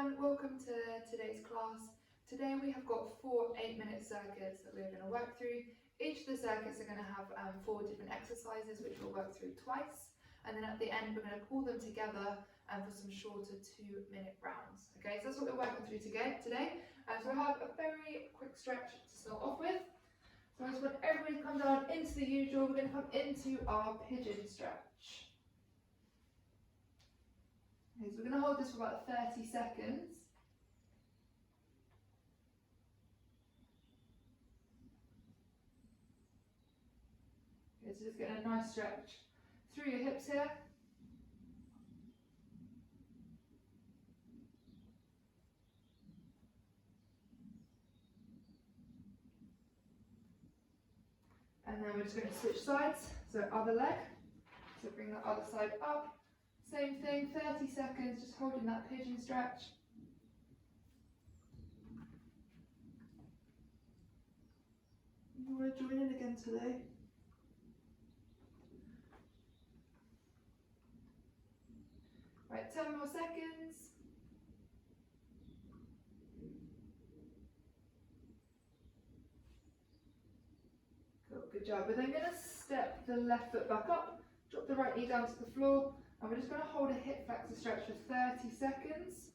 everyone, welcome to today's class. Today we have got 4 8-minute circuits that we're going to work through. Each of the circuits are going to have 4 different exercises which we'll work through twice, and then at the end we're going to pull them together for some shorter 2-minute rounds. Okay, so that's what we're working through today. So we'll have a very quick stretch to start off with. So I just want everybody to come down into the usual. We're going to come into our pigeon stretch. Okay, so we're going to hold this for about 30 seconds. Okay, so just getting a nice stretch through your hips here. And then we're just going to switch sides, so other leg. So bring the other side up. Same thing, 30 seconds, just holding that pigeon stretch. You want to join in again today? Right, 10 more seconds. Cool, good job. We're then going to step the left foot back up, drop the right knee down to the floor, and we're just going to hold a hip flexor stretch for 30 seconds.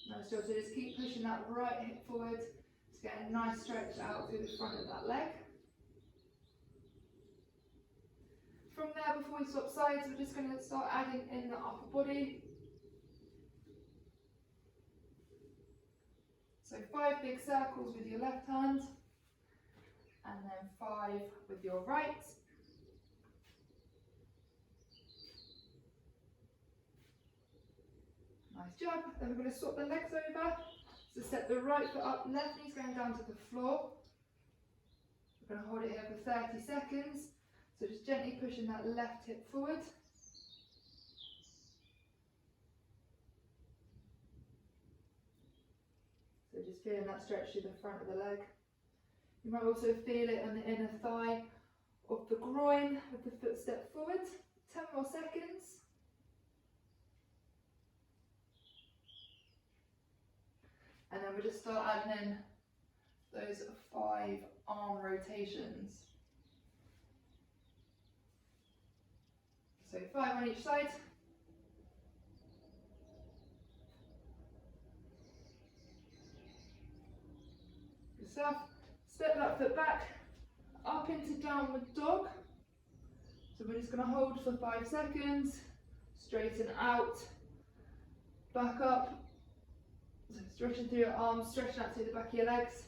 Nice job. So just keep pushing that right hip forward to get a nice stretch out through the front of that leg. From there, before we swap sides, we're just going to start adding in the upper body. So 5 big circles with your left hand, and then 5 with your right. Nice job. Then we're going to swap the legs over. So step the right foot up, left knee's going down to the floor. We're going to hold it here for 30 seconds. So just gently pushing that left hip forward. So just feeling that stretch through the front of the leg. You might also feel it on the inner thigh of the groin with the foot step forward. 10 more seconds. And then we'll just start adding in those 5 arm rotations. So 5 on each side. Good stuff. Step that foot back, up into downward dog. So we're just going to hold for 5 seconds, straighten out, back up. So stretching through your arms, stretching out through the back of your legs.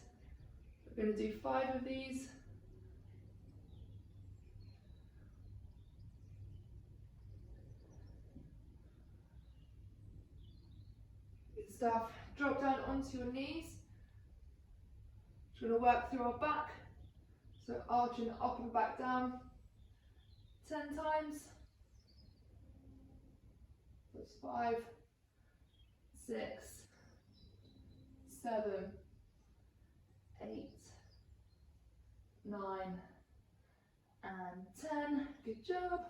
We're going to do 5 of these. Good stuff. Drop down onto your knees. We're going to work through our back. So arching the upper back down 10 times. That's 5, 6, 7, 8, 9, and 10. Good job.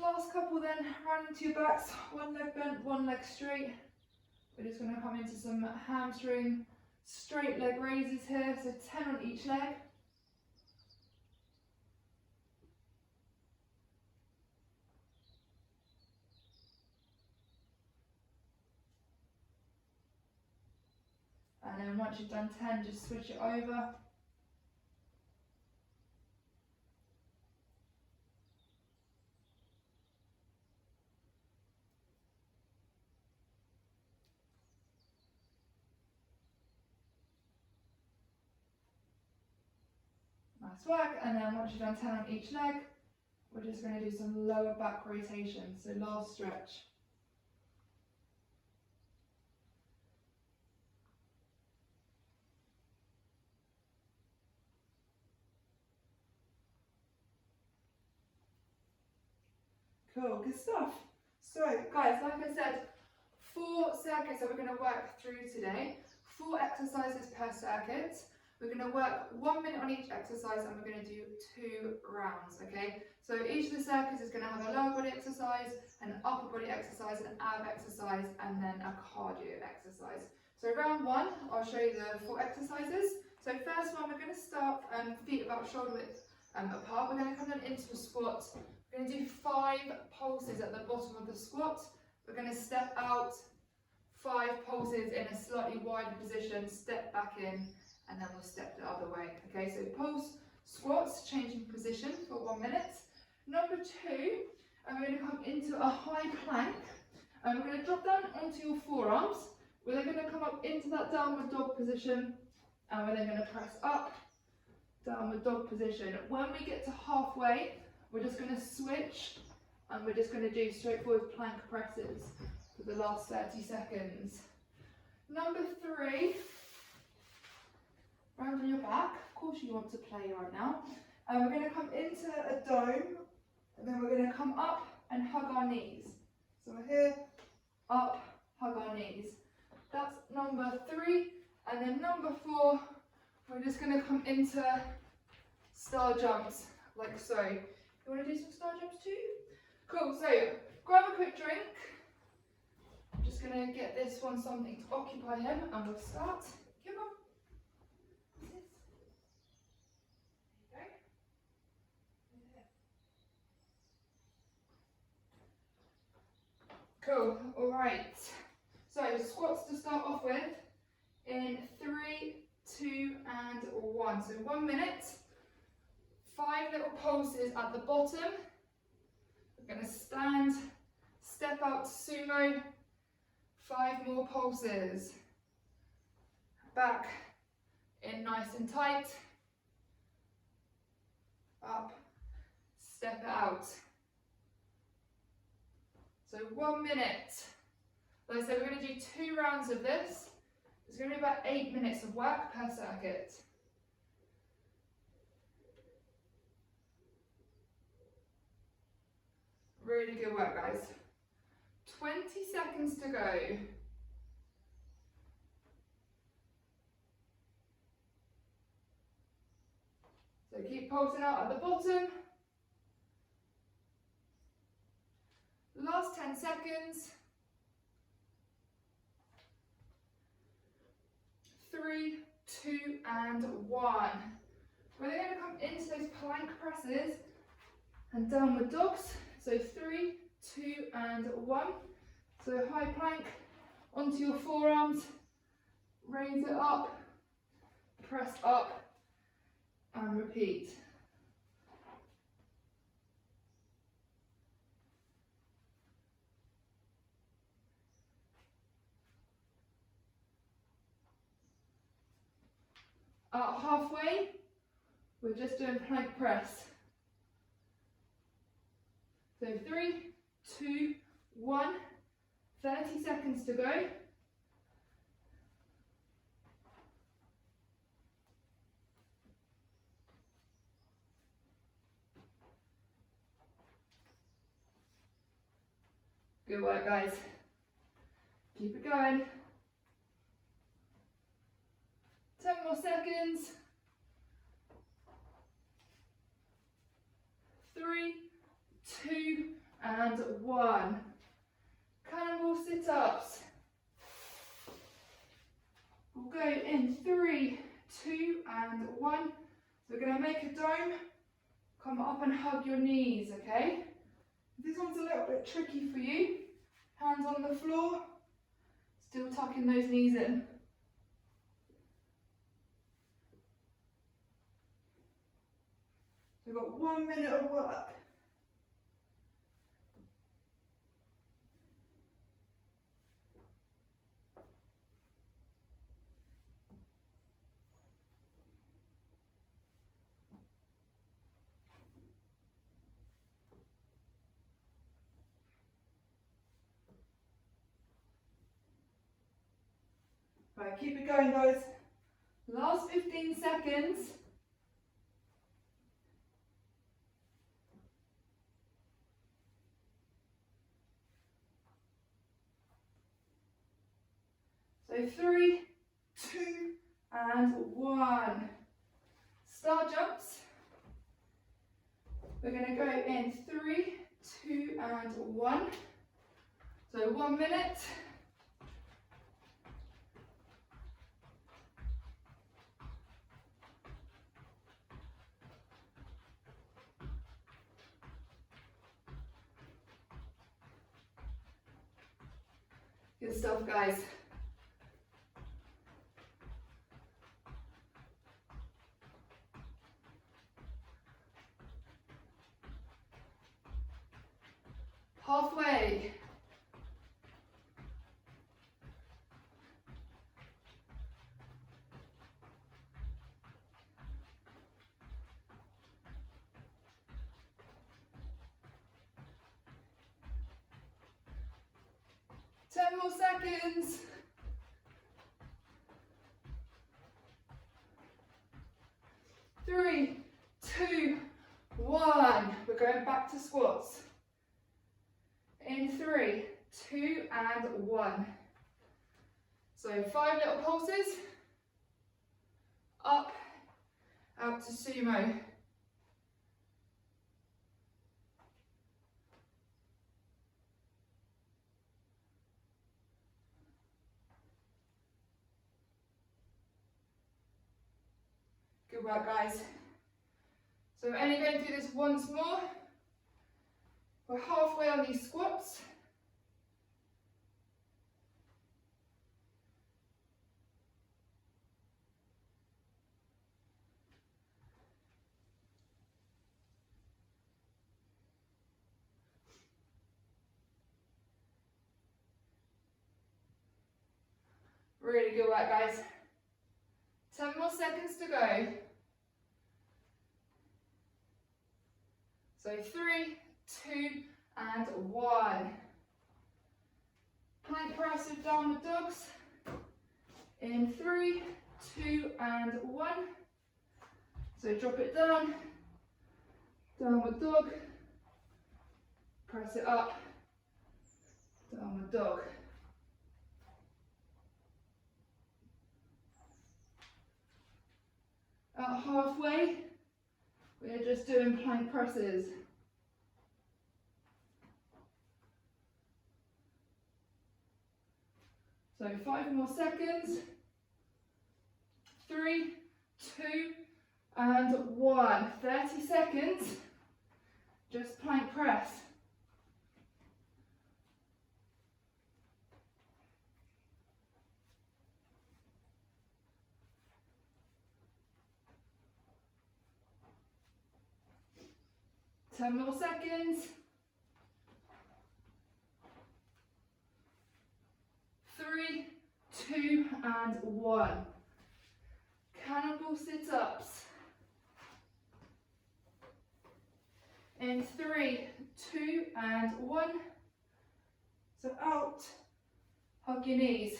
Last couple then, round into your backs, one leg bent, one leg straight. We're just going to come into some hamstring straight leg raises here, so 10 on each leg. And then once you've done 10, just switch it over. Nice work. And then once you've done 10 on each leg, we're just going to do some lower back rotation. So last stretch. Cool, good stuff. So guys, like I said, 4 circuits that we're going to work through today. 4 exercises per circuit. We're going to work 1 minute on each exercise and we're going to do 2 rounds, okay? So each of the circuits is going to have a lower body exercise, an upper body exercise, an ab exercise, and then a cardio exercise. So round 1, I'll show you the 4 exercises. So first one, we're going to start feet about shoulder width apart. We're going to come down into a squat. We're going to do 5 pulses at the bottom of the squat. We're going to step out, 5 pulses in a slightly wider position, step back in, and then we'll step the other way. Okay, so pulse squats, changing position for 1 minute. Number 2, we're going to come into a high plank, and we're going to drop down onto your forearms. We're then going to come up into that downward dog position, and we're then going to press up, downward dog position. When we get to halfway, we're just going to switch, and we're just going to do straightforward plank presses for the last 30 seconds. Number 3, round on your back. Of course you want to play right now. And we're going to come into a dome, and then we're going to come up and hug our knees. So we're here, up, hug our knees. That's number 3. And then number 4, we're just going to come into star jumps, like so. You want to do some star jumps too? Cool, so grab a quick drink. I'm just going to get this one something to occupy him, and we'll start. Come on. Cool, alright. So squats to start off with in 3, 2 and 1. So 1 minute, 5 little pulses at the bottom. We're going to stand, step out to sumo, 5 more pulses. Back in nice and tight. Up, step it out. So 1 minute. Like I said, we're going to do 2 rounds of this. It's going to be about 8 minutes of work per circuit. Really good work, guys. 20 seconds to go. So keep pulsing out at the bottom. Last 10 seconds. 3, 2 and 1. We're then going to come into those plank presses and downward dogs. So 3, 2 and 1. So high plank onto your forearms, raise it up, press up and repeat. At halfway, we're just doing plank press. So 3, 2, 1, 30 seconds to go. Good work, guys. Keep it going. 10 more seconds. 3, 2 and 1. Cannonball sit-ups. We'll go in 3, 2 and 1. So we're going to make a dome. Come up and hug your knees, okay? This one's a little bit tricky for you. Hands on the floor. Still tucking those knees in. We've got 1 minute of work. Right, keep it going, guys. Last 15 seconds. So 3, 2, and 1. Star jumps. We're going to go in 3, 2, and 1. So 1 minute. Good stuff, guys. Halfway. Ten more seconds. Three, two, one. We're going back to squats. In 3, 2, and 1. So 5 little pulses. Up, out to sumo. Good work, guys. So we're only going through this once more. We're halfway on these squats. Really good work, guys. 10 more seconds to go. So 3, 2, and 1. Plank press with downward dogs. In 3, 2, and 1. So drop it down, downward dog, press it up, downward dog. At halfway, we're just doing plank presses. So 5 more seconds. 3, 2, and 1. 30 seconds. Just plank press. Ten more seconds. 3, 2, and 1. Cannonball sit-ups. In 3, 2, and 1. So out, hug your knees.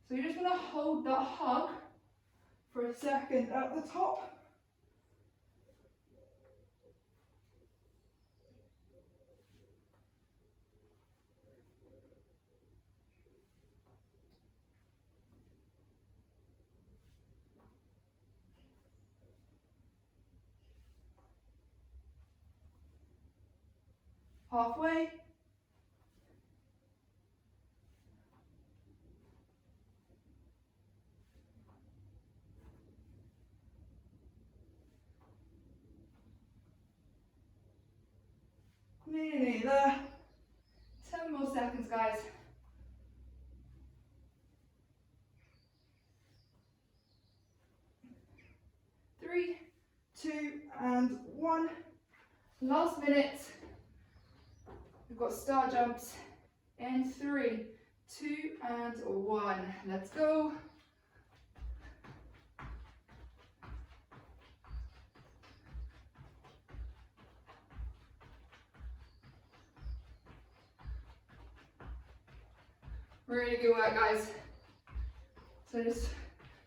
So you're just going to hold that hug for a second at the top. Halfway. Nearly there. 10 more seconds, guys. Three, 2, and 1. Last minute. We've got star jumps in 3, 2, and 1. Let's go. Really good work, guys. So just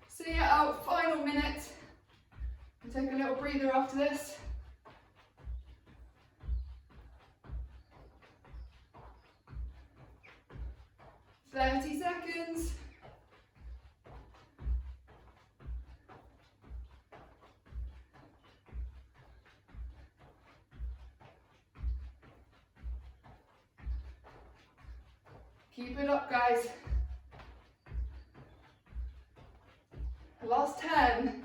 see it out, final minute. We'll take a little breather after this. "30 seconds. Keep it up, guys. Last 10.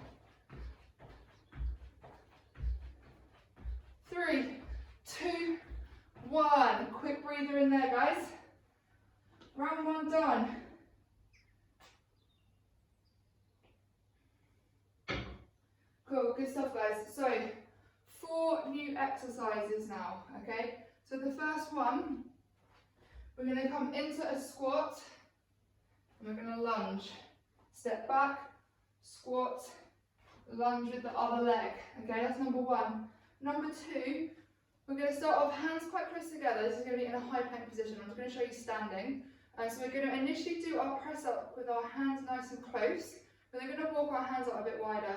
3, 2, 1. Quick breather in there, guys. Round 1 done. Cool, good stuff, guys. So, 4 new exercises now, okay? So the first one, we're going to come into a squat, and we're going to lunge. Step back, squat, lunge with the other leg, okay? That's number 1. Number 2, we're going to start off hands quite close together. This is going to be in a high plank position. I'm just going to show you standing. So we're going to initially do our press up with our hands nice and close, but then we're going to walk our hands out a bit wider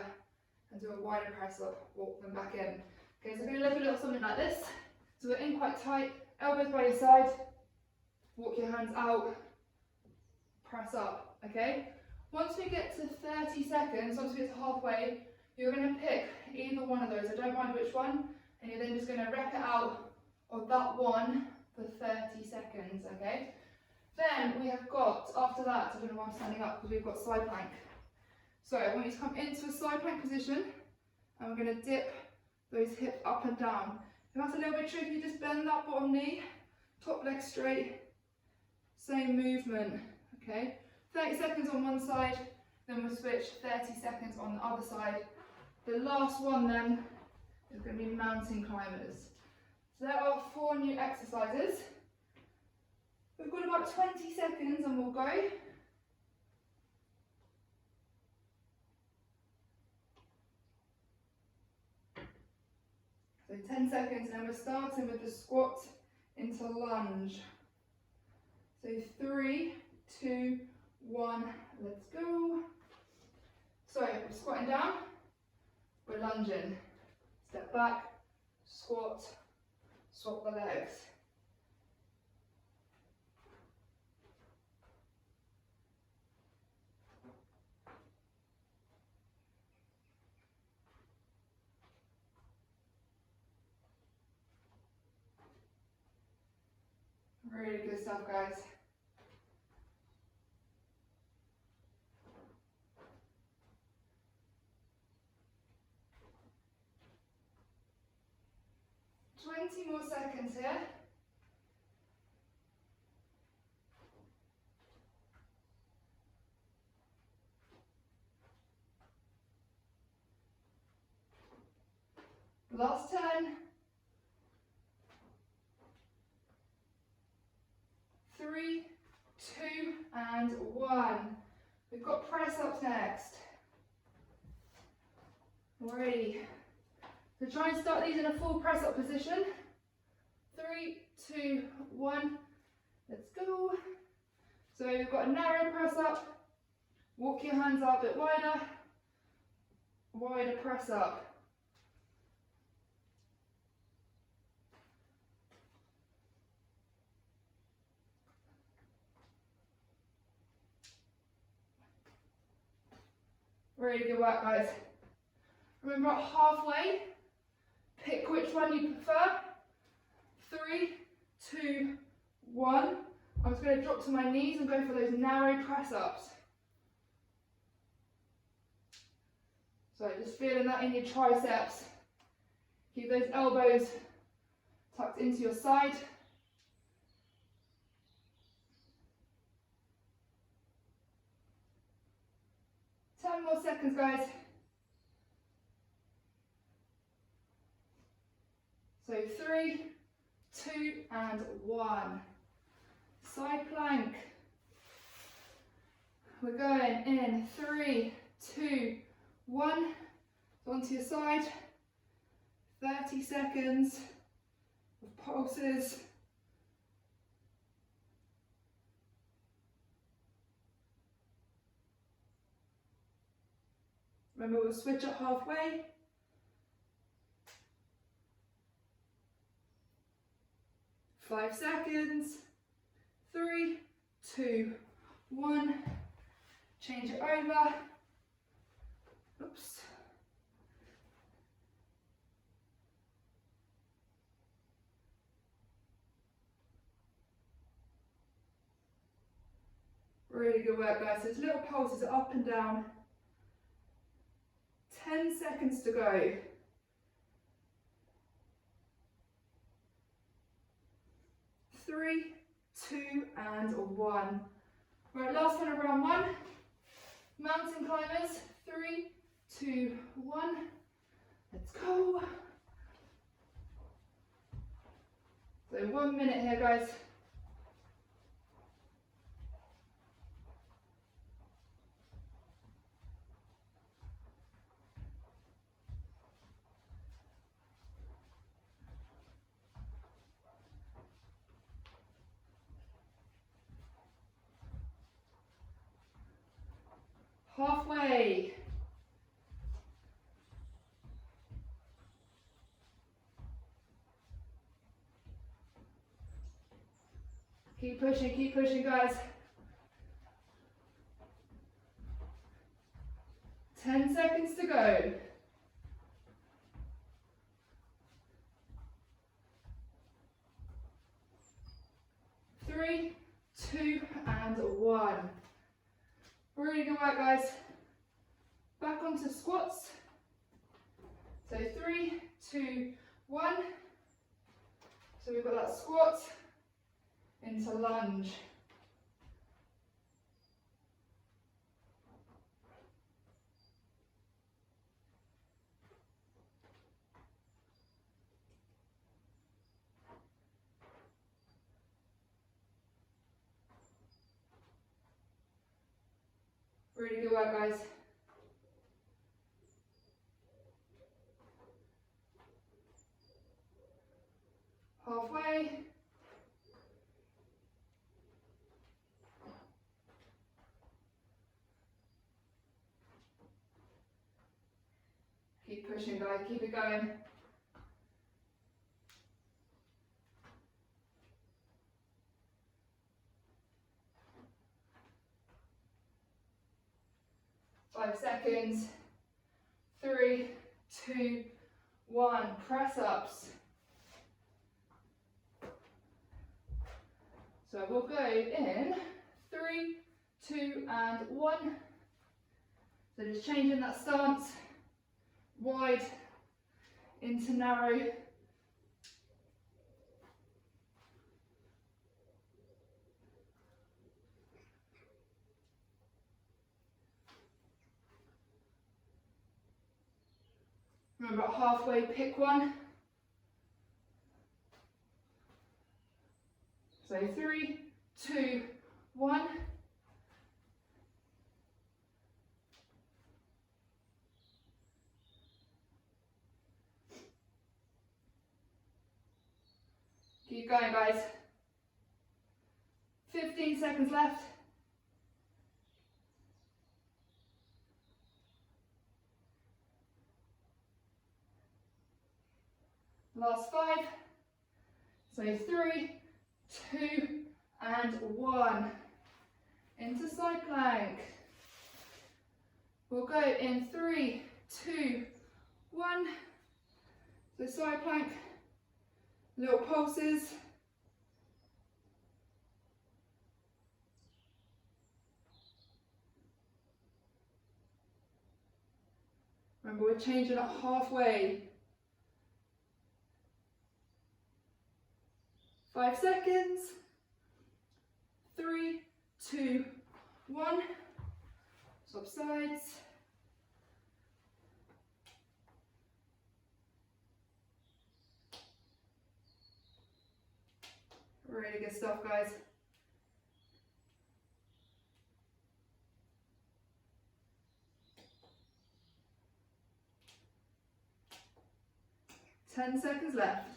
and do a wider press up, walk them back in. Okay, so we're going to look a little something like this. So we're in quite tight, elbows by your side, walk your hands out, press up, okay? Once we get to 30 seconds, once we get to halfway, you're going to pick either one of those, I don't mind which one, and you're then just going to rep it out of that one for 30 seconds, okay? Then we have got, after that, I don't know why I'm standing up, because we've got side plank. So I want you to come into a side plank position, and we're going to dip those hips up and down. If that's a little bit tricky, just bend that bottom knee, top leg straight, same movement, okay? 30 seconds on one side, then we'll switch 30 seconds on the other side. The last one then is going to be mountain climbers. So there are 4 new exercises. We've got about 20 seconds and we'll go. So 10 seconds, and then we're starting with the squat into lunge. So 3, 2, 1, let's go. So we're squatting down, we're lunging. Step back, squat, swap the legs. Really good stuff, guys. Twenty more seconds here. Last 10. 3, 2, and 1. We've got press ups next. Alrighty. So try and start these in a full press up position. 3, 2, 1. Let's go. So we've got a narrow press up. Walk your hands out a bit wider. Wider press up. Really good work, guys. Remember, at halfway, pick which one you prefer. 3, 2, 1. I'm just going to drop to my knees and go for those narrow press ups. So just feeling that in your triceps. Keep those elbows tucked into your side. More seconds, guys. So 3, 2, and 1. Side plank. We're going in 3, 2, 1. Onto your side. 30 seconds of pulses. Remember, we'll switch it halfway. Five seconds. 3, 2, 1. Change it over. Oops. Really good work, guys. So there's little pulses up and down. 10 seconds to go. 3, 2, and 1. Right, last one of round 1. Mountain climbers. 3, 2, 1. Let's go. So 1 minute here, guys. Halfway. Keep pushing, guys. 10 seconds to go. 3, 2, and 1. Really good work, guys. Back onto squats. So 3, 2, 1. So we've got that squat into lunge. Really good work, guys. Halfway. Keep pushing, guys, keep it going. Five seconds. 3, 2, 1. Press ups. So we'll go in 3, 2, and 1. So just changing that stance. Wide into narrow. Remember, at halfway, pick one. So 3, 2, 1. Keep going, guys. 15 seconds left. Last 5. So 3, 2, and 1. Into side plank. We'll go in 3, 2, 1. So side plank, little pulses. Remember, we're changing it halfway. 5 seconds. 3, 2, 1. Swap sides. Really good stuff, guys. Ten seconds left.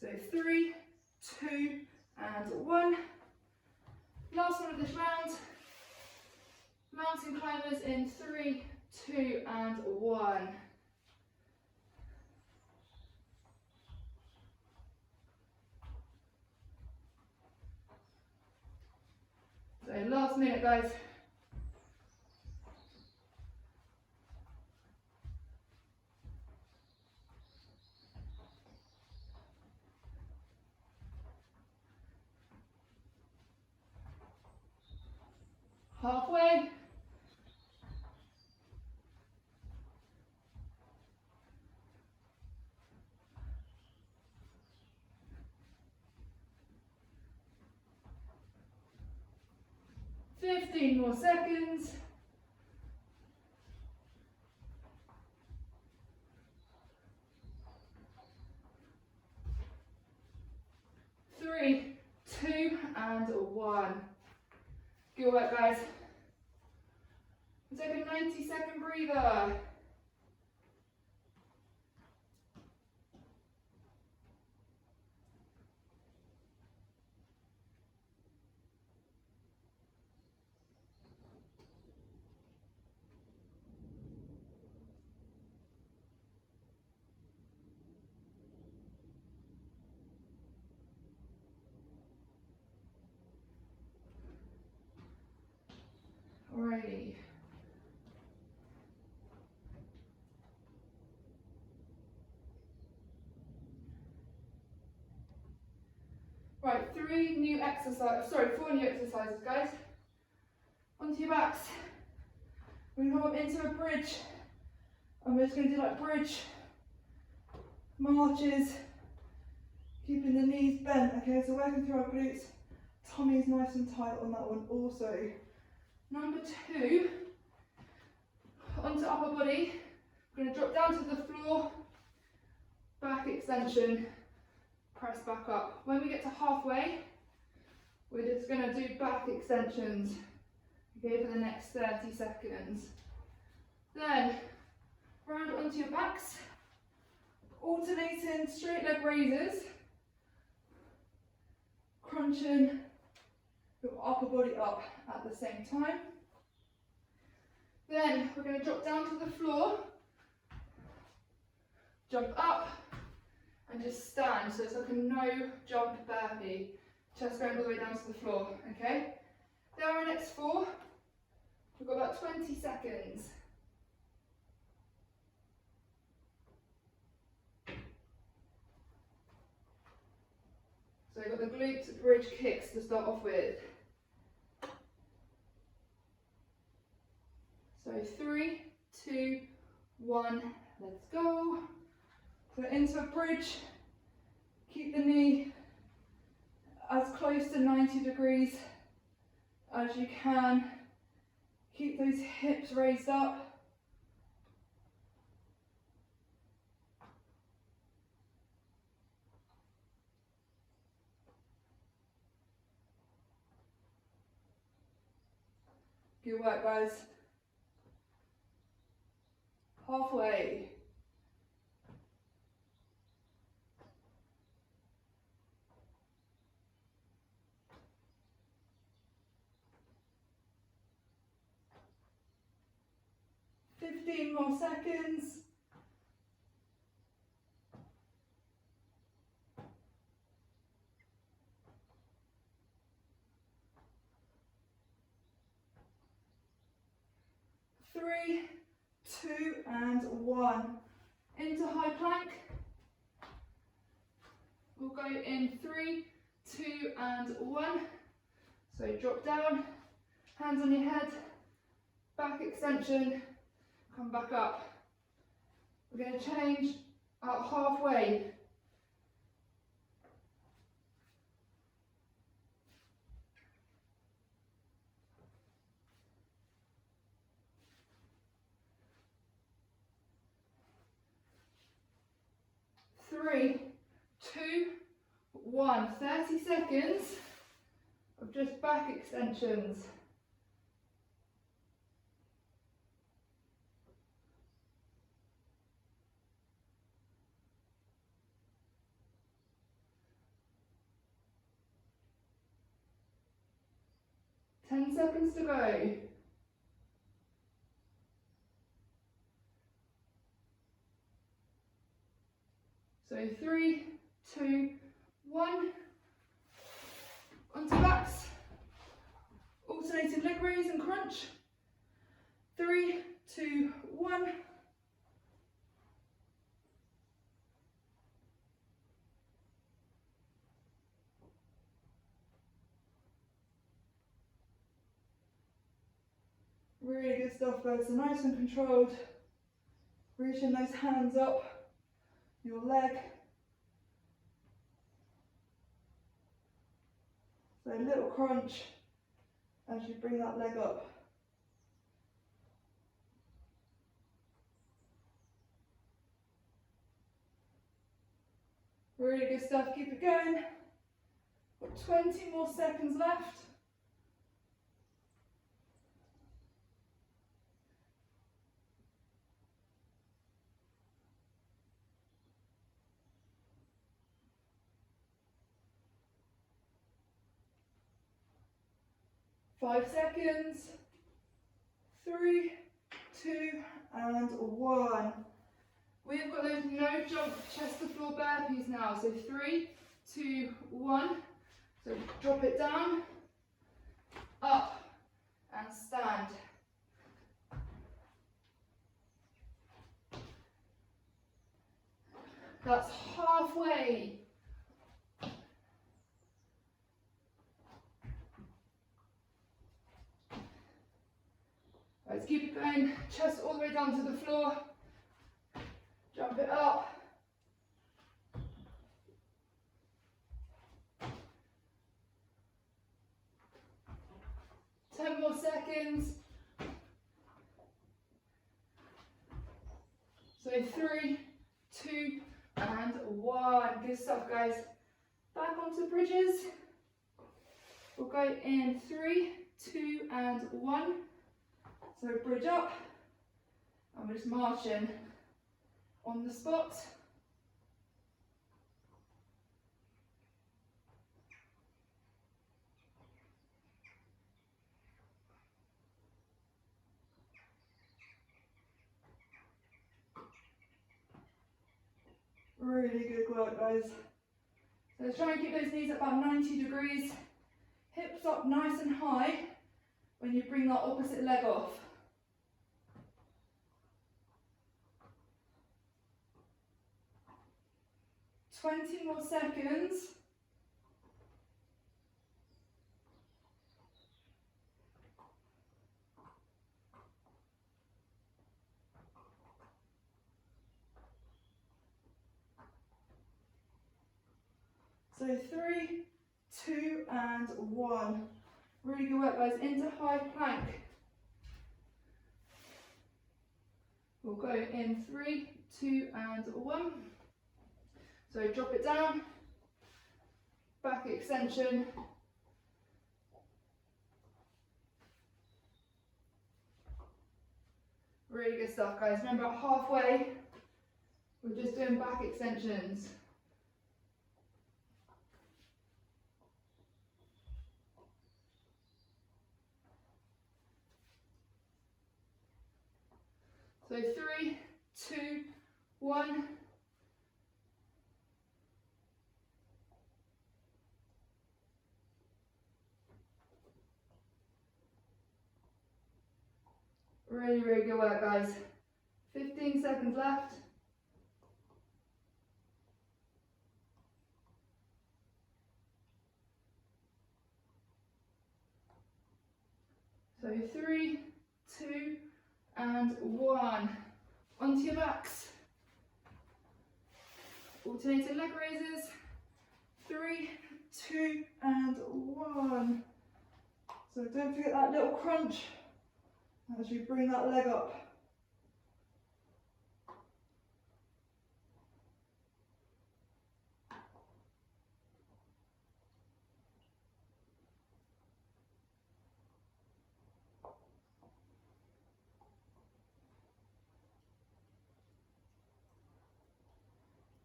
So 3, 2, and 1. Last one of this round. Mountain climbers in 3, 2, and 1. So last minute, guys. Halfway. Fifteen more seconds. 3, 2, and 1. Good work, guys. We'll take a 90-second breather. Alrighty. Right, 4 new exercises, guys. Onto your backs. We're going to come up into a bridge. And we're just going to do like bridge marches, keeping the knees bent. Okay, so working through our glutes. Tummy's nice and tight on that one also. Number 2, onto upper body. We're going to drop down to the floor, back extension, press back up. When we get to halfway, we're just going to do back extensions, okay, for the next 30 seconds. Then, round onto your backs, alternating straight leg raises, crunching your upper body up at the same time. Then we're going to drop down to the floor, jump up, and just stand. So it's like a no jump burpee, chest going all the way down to the floor, okay? There are our next 4. We've got about 20 seconds. So you've got the glute bridge kicks to start off with. So 3, 2, 1, let's go. So into a bridge, keep the knee as close to 90 degrees as you can. Keep those hips raised up. Good work, guys. Halfway. Fifteen more seconds. Three, 2, and 1. Into high plank. We'll go in 3, 2, and 1. So drop down, hands on your head, back extension, come back up. We're going to change out halfway. Three, 2, 1. 30 seconds of just back extensions. Ten seconds to go. So 3, 2, 1. Onto backs. Alternating leg raise and crunch. 3, 2, 1. Really good stuff, guys. So nice and controlled. Reaching those hands up your leg. So a little crunch as you bring that leg up. Really good stuff, keep it going. Got 20 more seconds left. Five seconds. 3, 2, and 1. We've got those no jump chest to floor burpees now. So 3, 2, 1. So drop it down, up, and stand. That's halfway. Let's keep it going, chest all the way down to the floor. Jump it up. Ten more seconds. So 3, 2, and 1. Good stuff, guys. Back onto bridges. We'll go in 3, 2, and 1. So bridge up, and we're just marching on the spot. Really good work, guys. So let's try and keep those knees at about 90 degrees. Hips up nice and high when you bring that opposite leg off. Twenty more seconds. So 3, 2, and 1. Really good work, guys. Into high plank. We'll go in 3, 2, and 1. So drop it down, back extension. Really good stuff, guys. Remember, halfway, we're just doing back extensions. So 3, 2, 1. Really, really good work, guys. 15 seconds left. So 3, 2, and 1. Onto your backs. Alternating leg raises. 3, 2, and 1. So don't forget that little crunch as you bring that leg up.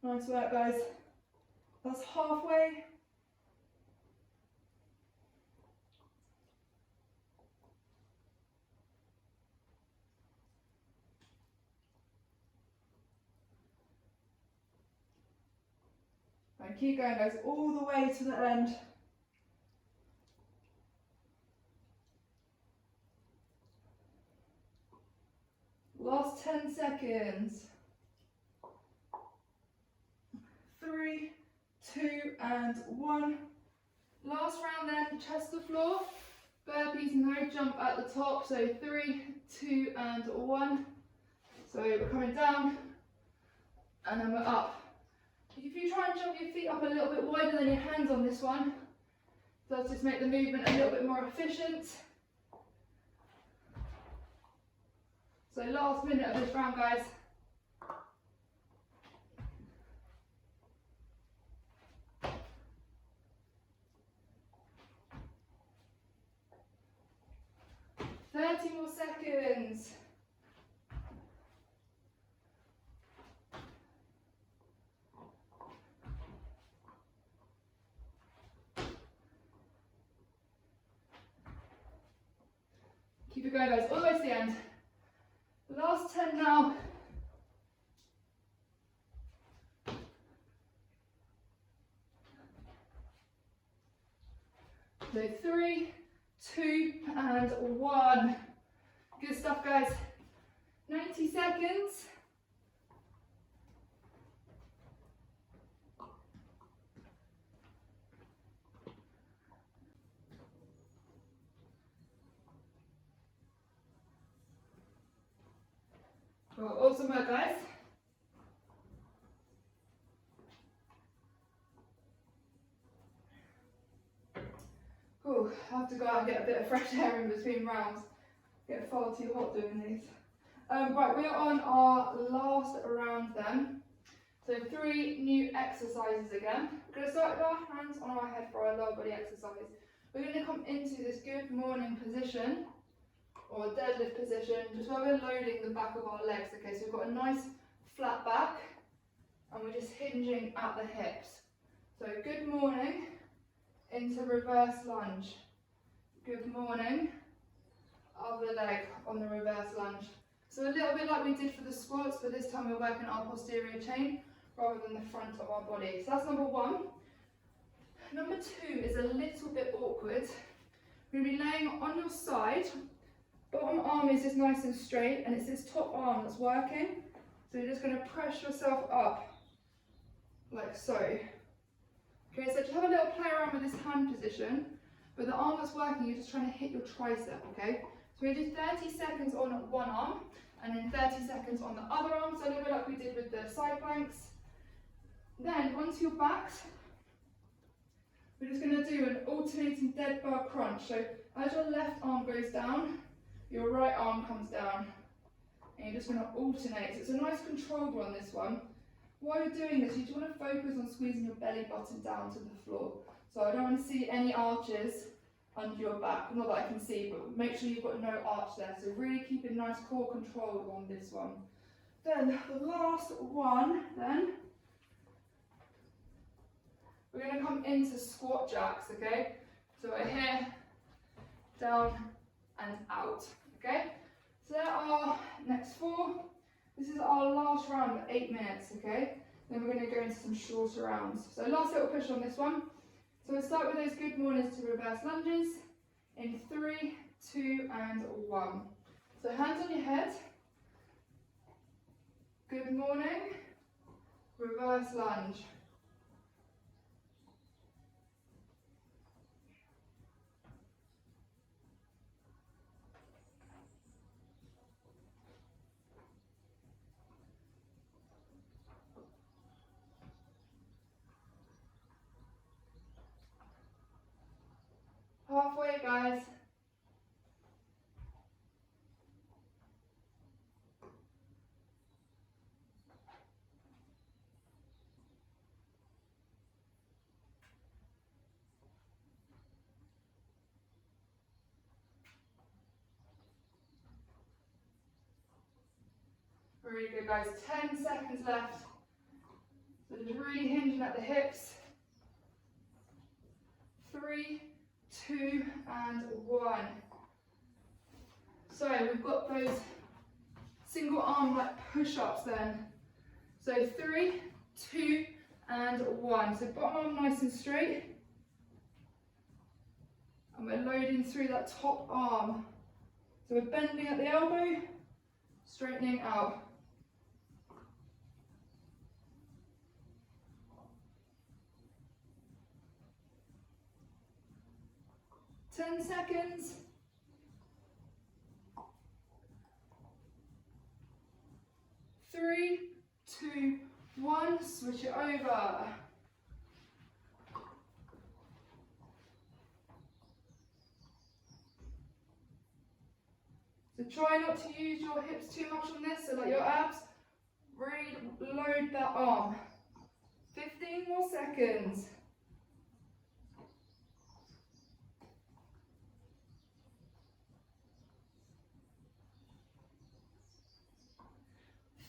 Nice work, guys. That's halfway. And keep going, guys, all the way to the end. Last 10 seconds. 3, 2, and 1. Last round then, chest to floor. Burpees, no jump at the top, so 3, 2 and 1. So we're coming down and then we're up. If you try and jump your feet up a little bit wider than your hands on this one, it does just make the movement a little bit more efficient. So last minute of this round, guys. More seconds. Keep it going, guys, all the way to the end. Last 10 now. So 3, 2 and 1. Good stuff, guys. 90 seconds. Well, awesome work, guys. Cool. I have to go out and get a bit of fresh air in between rounds. Get far too hot doing these. Right, we are on our last round then. So 3 new exercises again. We're going to start with our hands on our head for our lower body exercise. We're going to come into this good morning position, or deadlift position, just where we're loading the back of our legs. Okay, so we've got a nice flat back, and we're just hinging at the hips. So good morning, into reverse lunge. Good morning, other leg on the reverse lunge. So a little bit like we did for the squats, but this time we're working our posterior chain rather than the front of our body. So that's number 1. Number 2 is a little bit awkward. We're going to be laying on your side. Bottom arm is just nice and straight, and it's this top arm that's working. So you're just going to press yourself up, like so. Okay, so just have a little play around with this hand position. But the arm that's working, you're just trying to hit your tricep, okay? So we do 30 seconds on one arm, and then 30 seconds on the other arm, so a little bit like we did with the side planks. Then, onto your backs, we're just going to do an alternating dead bug crunch. So as your left arm goes down, your right arm comes down, and you're just going to alternate. So it's a nice controlled one, this one. While you're doing this, you just want to focus on squeezing your belly button down to the floor. So I don't want to see any arches under your back. Not that I can see, but make sure you've got no arch there. So really keep a nice core control on this one. Then the last one, then, we're going to come into squat jacks, okay? So we're here, down and out, okay? So there are next 4. This is our last round of 8 minutes, okay? Then we're going to go into some shorter rounds. So last little push on this one. So we'll start with those good mornings to reverse lunges in 3, 2 and 1. So hands on your head. Good morning. Reverse lunge. Halfway, guys. Really good, guys. 10 seconds left. So just really hinging at the hips. 3, 2 and 1. So we've got those single arm like push-ups then. So 3, 2 and 1. So bottom arm nice and straight. And we're loading through that top arm. So we're bending at the elbow, straightening out. 10 seconds. 3, 2, 1, switch it over. So try not to use your hips too much on this, so like your abs, really load that arm. 15 more seconds.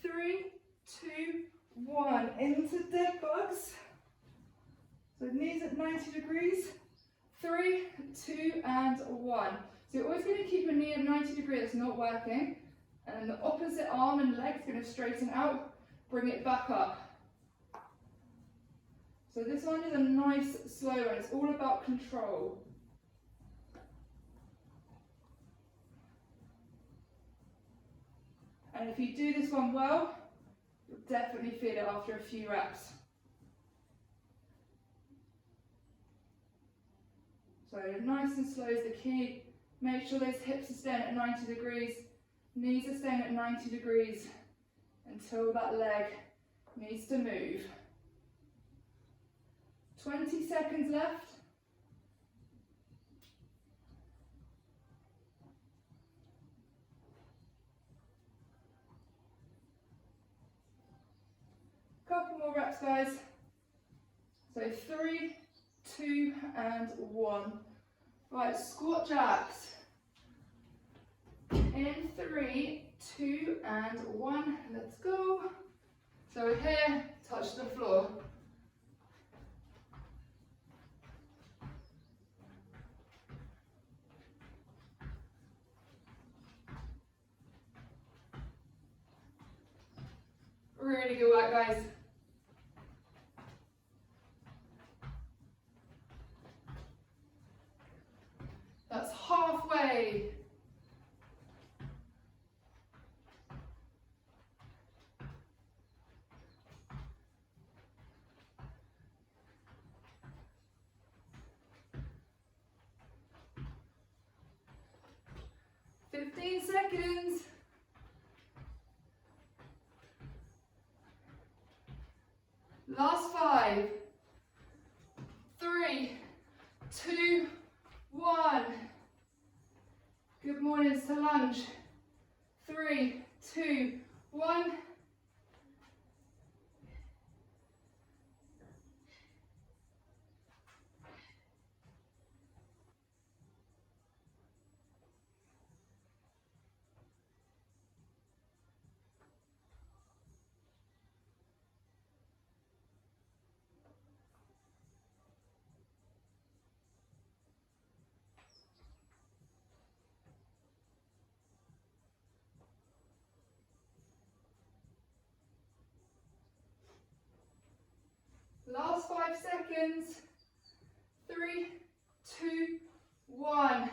Three, two, one. Into dead bugs. So knees at 90 degrees. 3, 2, and 1. So you're always going to keep your knee at 90 degrees, it's not working. And then the opposite arm and leg is going to straighten out, bring it back up. So this one is a nice slow one, it's all about control. And if you do this one well, you'll definitely feel it after a few reps. So nice and slow is the key. Make sure those hips are staying at 90 degrees, knees are staying at 90 degrees until that leg needs to move. 20 seconds left. Couple more reps, guys. So 3, 2, and 1. Right, squat jacks. In 3, 2, and 1. Let's go. So we're here, touch the floor. Really good work, guys. That's halfway. Fifteen seconds. Last 5, 3, 2, 1. Good mornings to lunge. 3, 2, 1. Last 5 seconds. 3, 2, 1.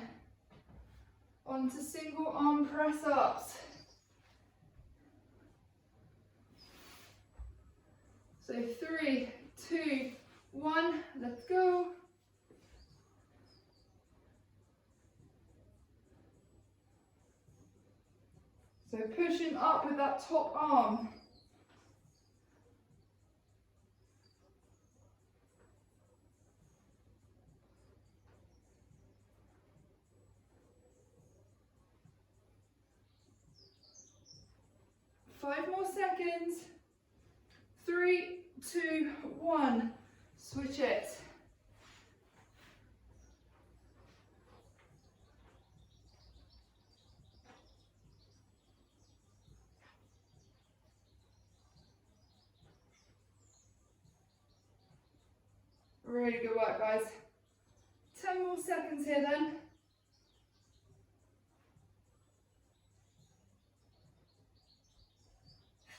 On to single arm press ups. So 3, 2, 1. Let's go. So pushing up with that top arm. Five more seconds. 3, 2, 1. Switch it. Really good work, guys. 10 more seconds here then.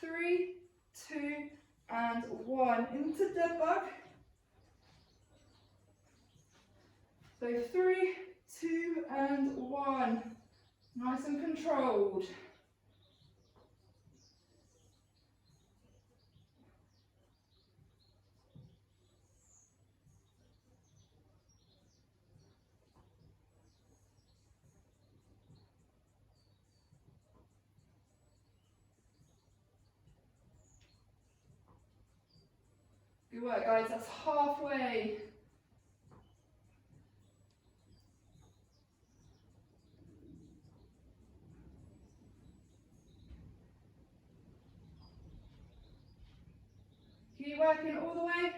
3, 2, and 1. Into Deadbug. So 3, 2, and 1. Nice and controlled. Good work, guys, that's halfway. Keep working all the way.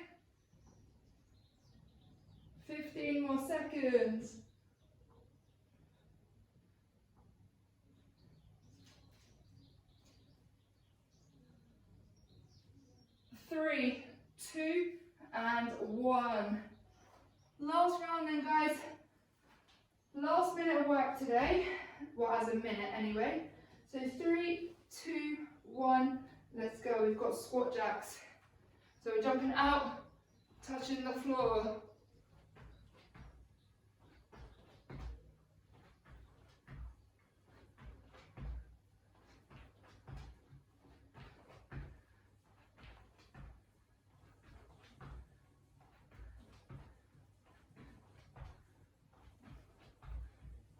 15 more seconds. 3, 2, and 1. Last round then, guys. Last minute of work today. Well, as a minute anyway. So 3, 2, 1. Let's go. We've got squat jacks. So we're jumping out, touching the floor.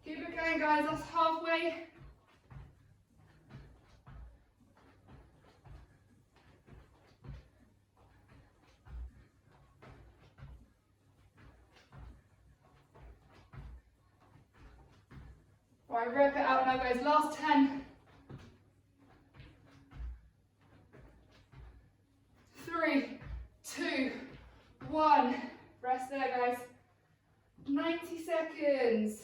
Keep it going, guys, that's halfway. All right, rip it out now, guys, last 10. 3, 2, 1. Rest there, guys. 90 seconds.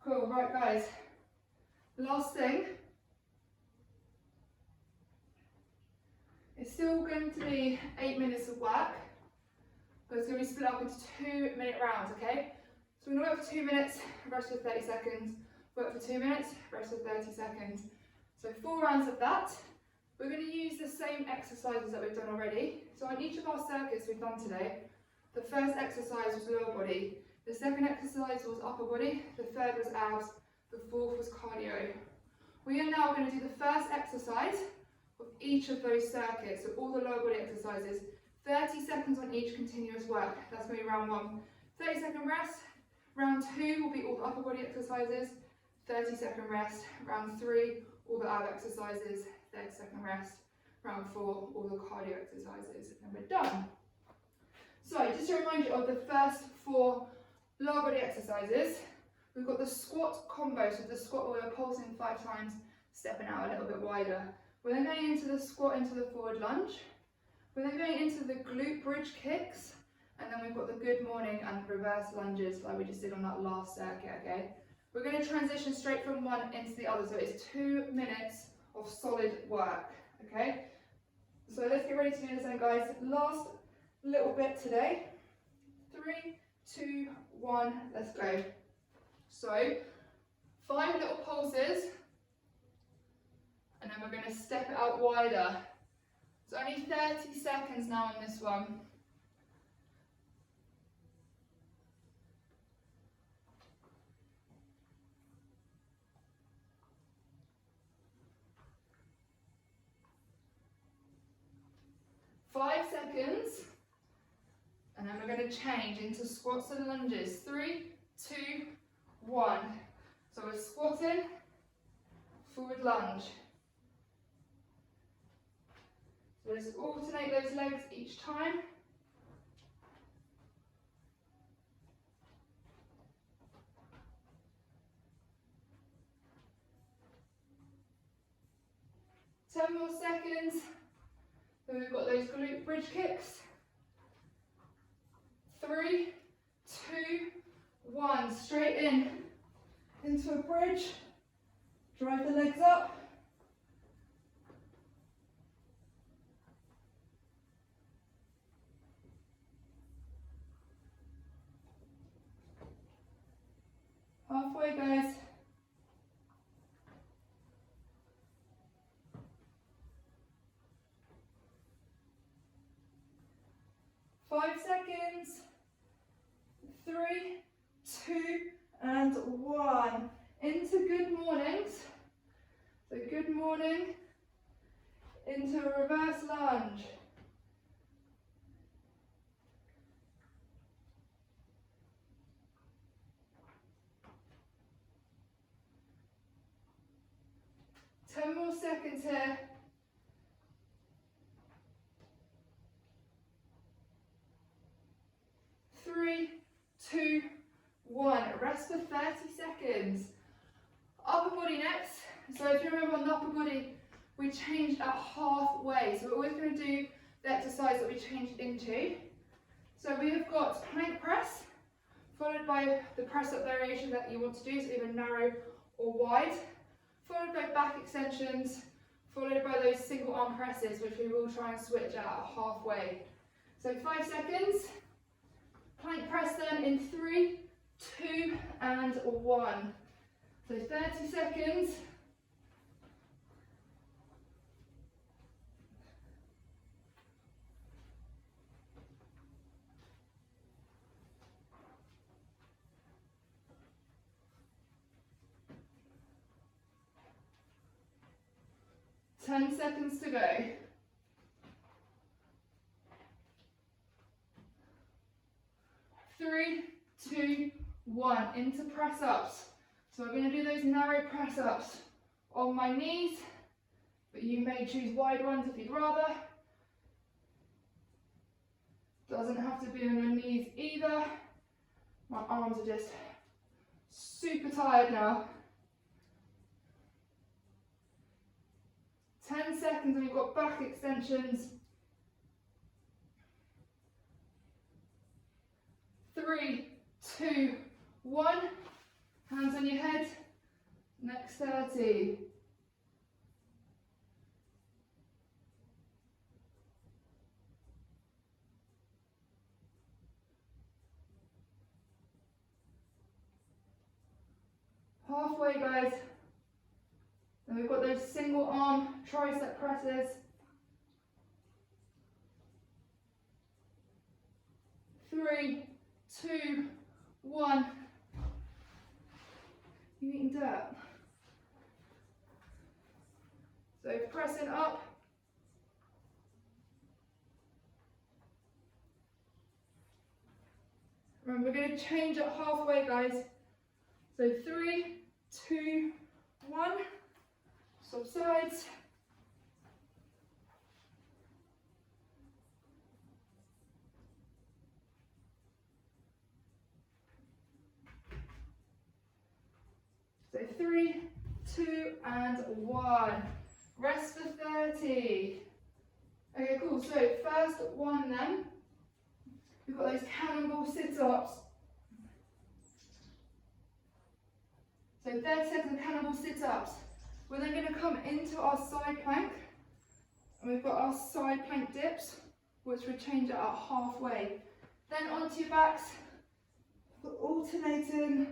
Cool, right guys, last thing, it's still going to be 8 minutes of work, but it's going to be split up into 2-minute rounds, okay? So we're going to work for 2 minutes, rest for 30 seconds, work for 2 minutes, rest for 30 seconds. So 4 rounds of that. We're going to use the same exercises that we've done already. So on each of our circuits we've done today, the first exercise was lower body, the second exercise was upper body, the third was abs, the fourth was cardio. We are now going to do the first exercise of each of those circuits, so all the lower body exercises, 30 seconds on each continuous work. That's going to be round 1. 30-second rest. Round 2 will be all the upper body exercises, 30-second rest. Round 3, all the ab exercises, 30-second rest. Round 4, all the cardio exercises, and we're done. So just to remind you of the first 4 lower body exercises, we've got the squat combo, so the squat where we're pulsing 5 times, stepping out a little bit wider. We're then going into the squat into the forward lunge. We're then going into the glute bridge kicks, and then we've got the good morning and reverse lunges like we just did on that last circuit, okay? We're going to transition straight from one into the other, so it's 2 minutes of solid work, okay? So let's get ready to do this then, guys. Last little bit today. 3, 2, 1, let's go. So 5 little pulses, and then we're going to step it out wider. It's only 30 seconds now on this one. Five seconds, and then we're going to change into squats and lunges. 3, 2, 1. So we're squatting, forward lunge. So just alternate those legs each time. Ten more seconds. Then we've got those glute bridge kicks. 3, 2, 1. Straight in into a bridge. Drive the legs up. Halfway, guys. 5 seconds. 3, 2, and 1. Into good mornings. So good morning. Into a reverse lunge. Ten more seconds here. 3, 2, 1. Rest for 30 seconds. Upper body next. So if you remember on the upper body, we changed at halfway. So we're always going to do the exercise that we changed into. So we have got plank press, followed by the press up variation that you want to do, so either narrow or wide, followed by back extensions, followed by those single arm presses, which we will try and switch at halfway. So 5 seconds. Plank press then in 3, 2, and 1. So 30 seconds. Ten seconds to go. 3, 2, 1. Into press ups. So we're going to do those narrow press ups on my knees, but you may choose wide ones if you'd rather. Doesn't have to be on your knees either. My arms are just super tired now. 10 seconds and we've got back extensions. 3, 2, 1. Hands on your head. Next 30. Halfway, guys. And we've got those single arm tricep presses. 3, 2, 1. You eating dirt? So pressing up. Remember, we're going to change it halfway, guys. So 3, 2, 1. Swap sides. So 3, 2, and 1. Rest for 30. Okay, cool. So first one then. We've got those cannonball sit-ups. So 30 seconds of cannonball sit-ups. We're then going to come into our side plank. And we've got our side plank dips, which we change it at halfway. Then onto your backs for alternating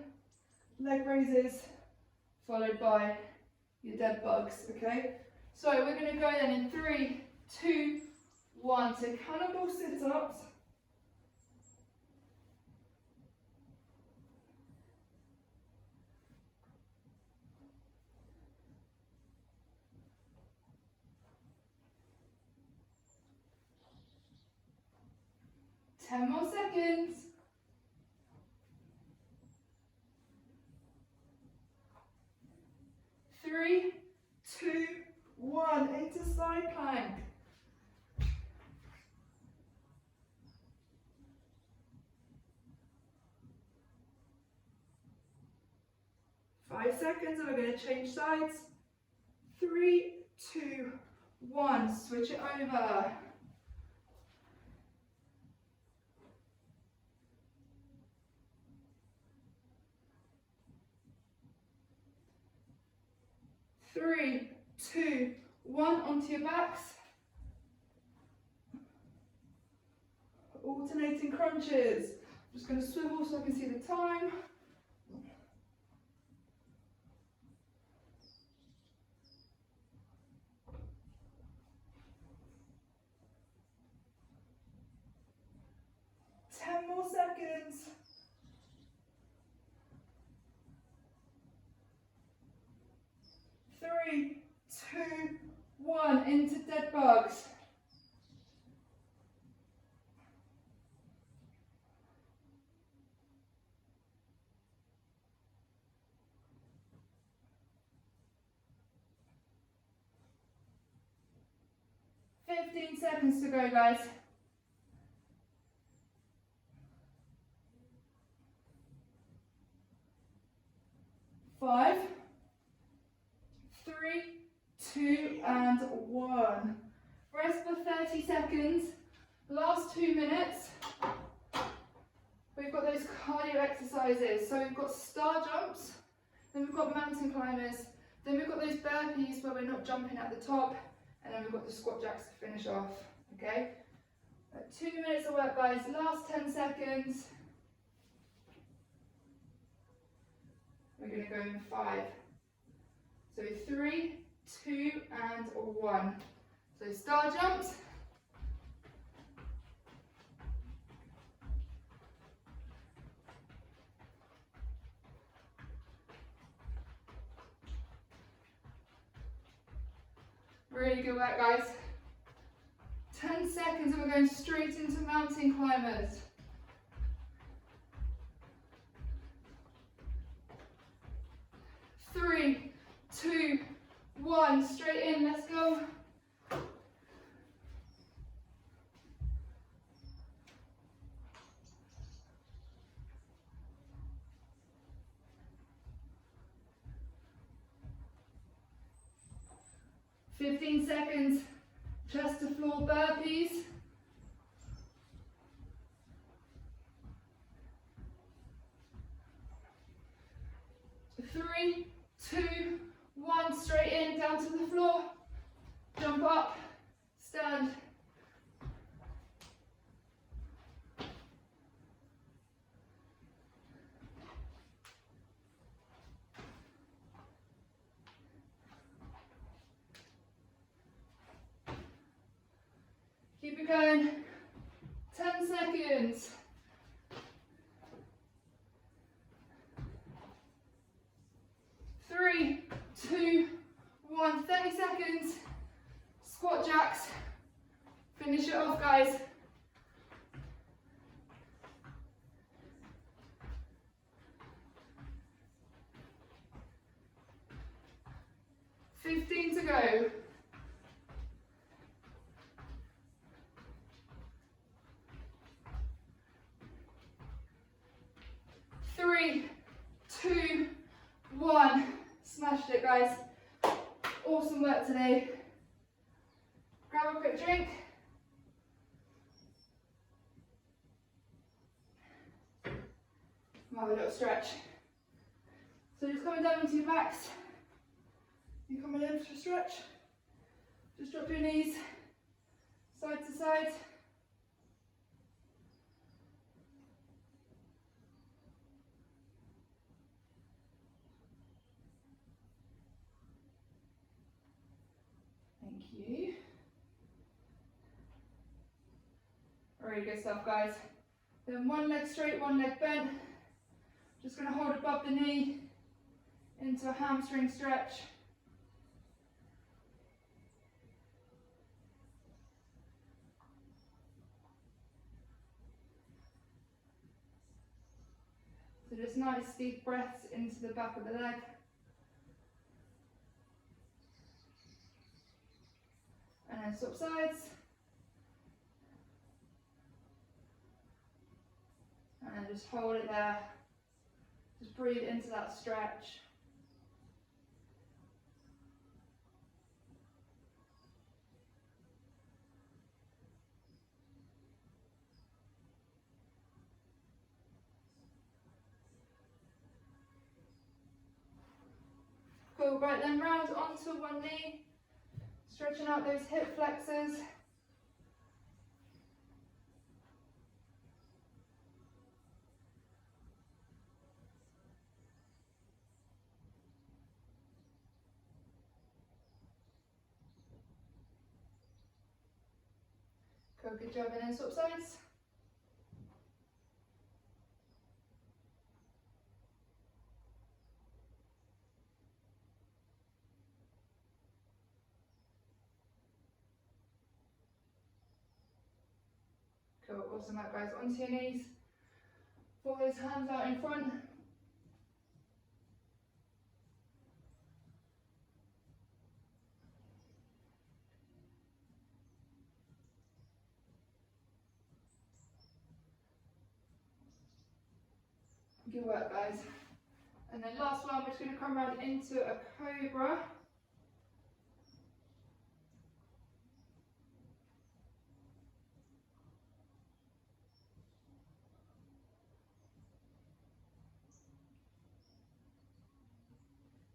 leg raises, followed by your dead bugs, okay? So we're going to go then in 3, 2, 1. So cannonball sit-ups. Ten more seconds. 3, 2, 1. Into side plank. Five seconds and we're going to change sides. 3, 2, 1. Switch it over. Three, 2, 1. Onto your backs. Alternating crunches. I'm just going to swivel so I can see the time. seconds. 3, 2, 1, into dead bugs. Fifteen seconds to go, guys. 5, 3, 2, and 1. Rest for 30 seconds. Last 2 minutes. We've got those cardio exercises. So we've got star jumps, then we've got mountain climbers, then we've got those burpees where we're not jumping at the top, and then we've got the squat jacks to finish off. Okay? 2 minutes of work, guys. Last 10 seconds. We're going to go in 5. So 3, 2, and 1. So star jumps. Really good work, guys. 10 seconds and we're going straight into mountain climbers. 3, 2, 1, straight in, let's go. Fifteen seconds, chest to floor burpees. 3, 2, 1, straight in, down to the floor, jump up, stand. Keep it going, 10 seconds. 3, 2, 1, 30 seconds. Squat jacks. Finish it off, guys. Fifteen to go. 3, 2, 1. Smashed it, guys. Awesome work today. Grab a quick drink. Have a little stretch. So just coming down into your backs. You're coming in for a stretch. Just drop your knees side to side. Thank you. Really good stuff, guys. Then one leg straight, one leg bent. Just going to hold above the knee into a hamstring stretch. So just nice deep breaths into the back of the leg. And then swap sides. And then just hold it there. Just breathe into that stretch. Cool, right then round onto one knee. Stretching out those hip flexors. Cool, good job, and then swap sides. Cool, awesome work guys. Onto your knees. Pull those hands out in front. Good work guys. And then last one, we're just going to come around into a cobra.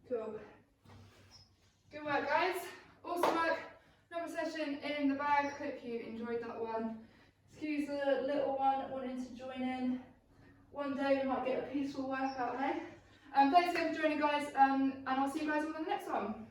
Cool. Good work guys. Awesome work. Another session in the bag. Hope you enjoyed that one. Excuse the little one wanting to join in. One day we might get a peaceful workout, hey? Thanks again for joining guys, and I'll see you guys on the next one.